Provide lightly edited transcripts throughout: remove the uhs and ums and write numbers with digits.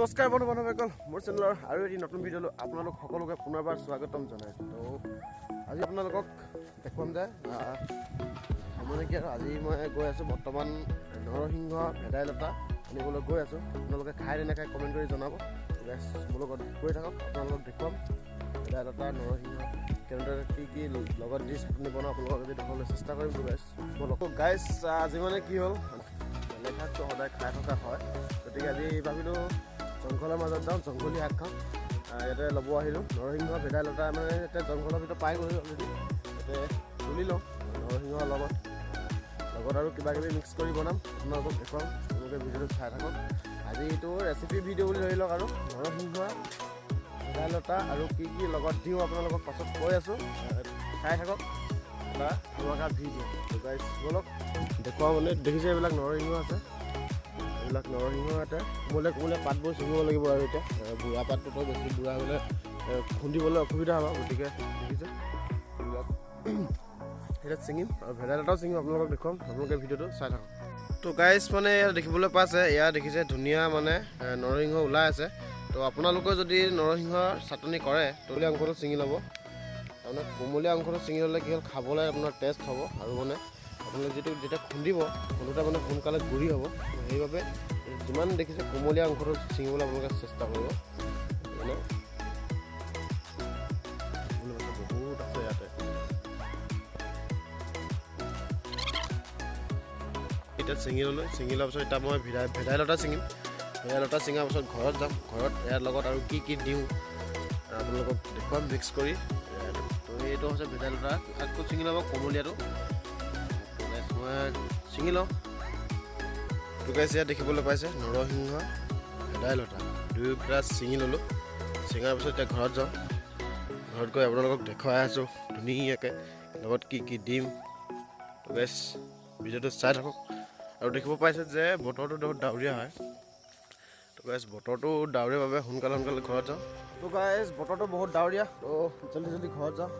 নমস্কাৰ বন্ধু বান্ধৱীসকল, মোৰ চেনেলৰ আৰু এটি নতুন ভিডিঅ'লৈ আপোনালোক সকলোকে পুনৰবাৰ স্বাগতম জনাইছোঁ। তো আজি আপোনালোকক দেখুৱাম যে মানে কি আৰু আজি মই গৈ আছোঁ বৰ্তমান নৰসিংহ ভেদাইলতা আনিবলৈ গৈ আছোঁ। আপোনালোকে খাই নে নাখায় কমেণ্ট কৰি জনাব। মোৰ লগত গৈ থাকক, আপোনালোকক দেখুৱাম ভেদাইলতা নৰসিংহ কেনেদৰে কি লগত দি চাটনি বনাওঁ আপোনালোকক যদি দেখাবলৈ চেষ্টা কৰিম। গাইছ আজি মানে কি হ'ল, বেলেগ শাকটো সদায় খাই থকা হয়, গতিকে আজি ভাবিলোঁ জংঘলৰ মাজত যাওঁ, জংঘলী শাক খাওঁ। ইয়াতে ল'ব আহিলোঁ নৰসিংহ ভেদাইলতা, মানে ইয়াতে জংঘলৰ ভিতৰত পাই গ'লোঁ অলৰেডি। ইয়াতে তুলি লওঁ নৰসিংহৰ লগত আৰু কিবাকিবি মিক্স কৰি বনাম, আপোনালোকক দেখুৱাম। আপোনালোকে ভিডিঅ'টো চাই থাকক। আজি এইটো ৰেচিপি ভিডিঅ' বুলি ধৰি লওক, আৰু নৰসিংহ ভেদাইলতা আৰু কি লগত দিওঁ আপোনালোকক পাছত কৈ আছোঁ, চাই থাকক বা আমাক ভিডিঅ'। গাইছ বলক দেখুৱাওঁ। মানে দেখিছে এইবিলাক নৰসিংহ আছে, এইবিলাক নৰসিংহ ইয়াতে কোমলীয়া পাতবোৰ ছিঙিব লাগিব। আৰু এতিয়া বুঢ়া পাতটোতো বেছি বুঢ়া হ'লে খুন্দিবলৈ অসুবিধা হ'ব, গতিকে দেখিছে এইবিলাক এতিয়া ছিঙিম আৰু ভেদাইলতাও ছিঙিম, আপোনালোকক দেখুৱাম। আপোনালোকে ভিডিঅ'টো চাই থাকক। তো গাইছ মানে ইয়াত দেখিবলৈ পাইছে, ইয়াত দেখিছে ধুনীয়া মানে নৰসিংহ ওলাই আছে। তো আপোনালোকে যদি নৰসিংহৰ চাটনি কৰে তলীয়া অংশটো ছিঙি ল'ব। তাৰমানে কোমলীয়া অংশটো ছিঙি ল'লে কি হ'ল, খাবলৈ আপোনাৰ টেষ্ট হ'ব, আৰু মানে আপোনালোকে যেতিয়া খুন্দিব খুন্দোতে মানে সোনকালে গুৰি হ'ব। সেইবাবে যিমান দেখিছে কোমলীয়া অংশটো ছিঙিবলৈ আপোনালোকে চেষ্টা কৰিব। মানে বহুত আছে ইয়াতে। এতিয়া ছিঙি ল'লোঁ, ছিঙি লোৱাৰ পিছত এতিয়া মই ভেদাইলতা ছিঙিম। ভেদাইলতা ছিঙাৰ পিছত ঘৰত যাম, ঘৰত ইয়াৰ লগত আৰু কি দিওঁ আপোনালোকক দেখুৱাম মিক্স কৰি। তো এইটো হৈছে ভেদাইলতা আগটো ছিঙি ল'ব, কোমলীয়াটো মই ছিঙি লওঁ। তো গাইছ ইয়াত দেখিবলৈ পাইছে নৰসিংহ ভেদাইলতা দুয়োটা ছিঙি ল'লোঁ। ছিঙাৰ পিছত এতিয়া ঘৰত যাওঁ, ঘৰত গৈ আপোনালোকক দেখুৱাই আছোঁ ধুনীয়াকৈ লগত কি দিম। তো গাইছ ভিডিঅ'টো চাই থাকক। আৰু দেখিব পাইছে যে বতৰটো বহুত ডাৱৰীয়া হয়। তো গাইছ বতৰটো ডাৱৰীয়া বাবে সোনকালে ঘৰত যাওঁ। তো গাইছ বতৰটো বহুত ডাৱৰীয়া, তো জল্দি ঘৰত যাওঁ।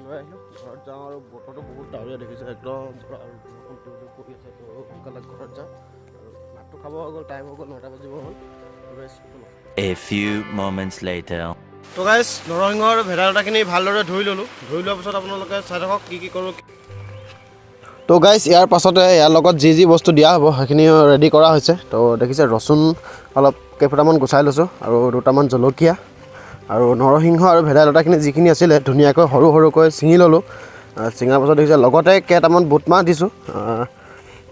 লৈ আহিলোঁ, ঘৰত যাওঁ আৰু বতৰটো বহুত ডাৱৰীয়া দেখিছে একদম পুৰা, আৰু বৰষুণ পৰি আছে। তো সোনকালে ঘৰত যাওঁ, আৰু ভাতটো খাব হৈ গ'ল, টাইম হৈ গ'ল, 9টা বাজিব হ'ল। A few moments later. তো গাইছ নৰসিংহ আৰু ভেদাইলতাখিনি ভালদৰে ধুই ল'লোঁ। ধুই লোৱাৰ পিছত আপোনালোকে চাই থাকক কি কৰোঁ। তো গাইছ ইয়াৰ পাছতে ইয়াৰ লগত যি বস্তু দিয়া হ'ব সেইখিনি ৰেডি কৰা হৈছে। তো দেখিছে ৰচুন অলপ কেইফুটামান গুচাই লৈছোঁ, আৰু দুটামান জলকীয়া, আৰু নৰসিংহ আৰু ভেদাইলতাখিনি যিখিনি আছিলে ধুনীয়াকৈ সৰুকৈ ছিঙি ল'লোঁ। ছিঙাৰ পাছত দেখিছে লগতে কেইটামান বুটমাহ দিছোঁ।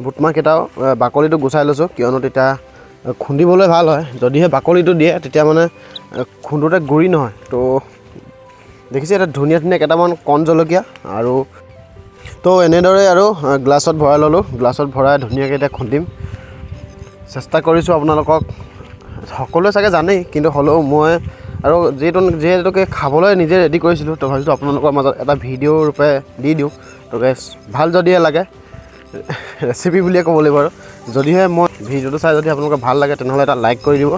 বুটমাহকেইটাও বাকলিটো গুচাই লৈছোঁ, কিয়নো তেতিয়া খুন্দিবলৈ ভাল হয়। যদিহে বাকলিটো দিয়ে তেতিয়া মানে খুন্দোতে গুৰি নহয়। তো দেখিছে এতিয়া ধুনীয়া কেইটামান কণ জলকীয়া, আৰু তো এনেদৰে আৰু গ্লাছত ভৰাই ল'লোঁ। গ্লাছত ভৰাই ধুনীয়াকৈ এতিয়া খুন্দিম। চেষ্টা কৰিছোঁ আপোনালোকক, সকলোৱে চাগে জানেই, কিন্তু হ'লেও মই আৰু যিহেতুকে খাবলৈ নিজে ৰেডি কৰিছিলোঁ, তো ভাবিছোঁ আপোনালোকৰ মাজত এটা ভিডিঅ' ৰূপে দি দিওঁ। তো গাইছ ভাল যদিহে লাগে, ৰেচিপি বুলিয়ে ক'ব লাগিব। আৰু যদিহে মই ভিডিঅ'টো চাই যদি আপোনালোকৰ ভাল লাগে তেনেহ'লে এটা লাইক কৰি দিব,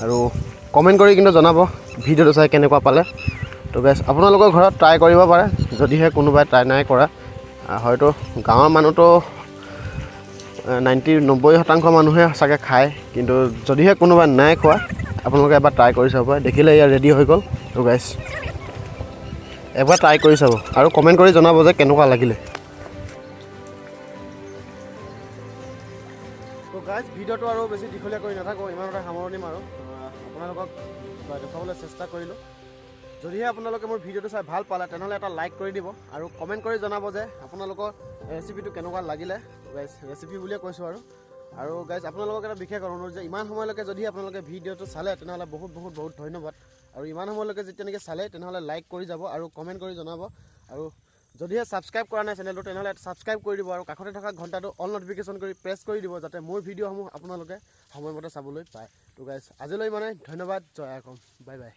আৰু কমেণ্ট কৰি কিন্তু জনাব ভিডিঅ'টো চাই কেনেকুৱা পালে। তো গাইছ আপোনালোকৰ ঘৰত ট্ৰাই কৰিব পাৰে, যদিহে কোনোবাই ট্ৰাই নাই কৰা। হয়তো গাঁৱৰ মানুহটো 90% মানুহে চাগে খায়, কিন্তু যদিহে কোনোবাই নাই খোৱা আপোনালোকে এবাৰ ট্ৰাই কৰি চাব পাৰে। দেখিলে ইয়াৰ ৰেডি হৈ গ'ল। তো গাইছ এবাৰ ট্ৰাই কৰি চাব আৰু কমেণ্ট কৰি জনাব যে কেনেকুৱা লাগিলে। তো গাইছ ভিডিঅ'টো আৰু বেছি দীঘলীয়া কৰি নাথাকোঁ, ইমানতে সামৰণি মাৰোঁ। আপোনালোকক দেখুৱাবলৈ চেষ্টা কৰিলোঁ। যদিহে আপোনালোকে মোৰ ভিডিঅ'টো চাই ভাল পালে তেনেহ'লে এটা লাইক কৰি দিব, আৰু কমেণ্ট কৰি জনাব যে আপোনালোকৰ ৰেচিপিটো কেনেকুৱা লাগিলে। গাইছ ৰেচিপি বুলিয়ে কৈছোঁ। আৰু গাইছ আপোনালোকক এটা বিশেষ অনুৰোধ যে ইমান সময়লৈকে যদি আপোনালোকে ভিডিঅ'টো চালে তেনেহ'লে বহুত ধন্যবাদ। আৰু ইমান সময়লৈকে যেতিয়া নেকি চালে তেনেহ'লে লাইক কৰি যাব আৰু কমেণ্ট কৰি জনাব। আৰু যদিহে ছাবস্ক্ৰাইব কৰা নাই চেনেলটো তেনেহ'লে ছাবস্ক্ৰাইব কৰি দিব, আৰু কাষতে থকা ঘণ্টাটো অল নটিফিকেশ্যন কৰি প্ৰেছ কৰি দিব, যাতে মোৰ ভিডিঅ'সমূহ আপোনালোকে সময়মতে চাবলৈ পায়। তো গাইছ আজিলৈ মানে ধন্যবাদ, জয় অসম, বাই বাই।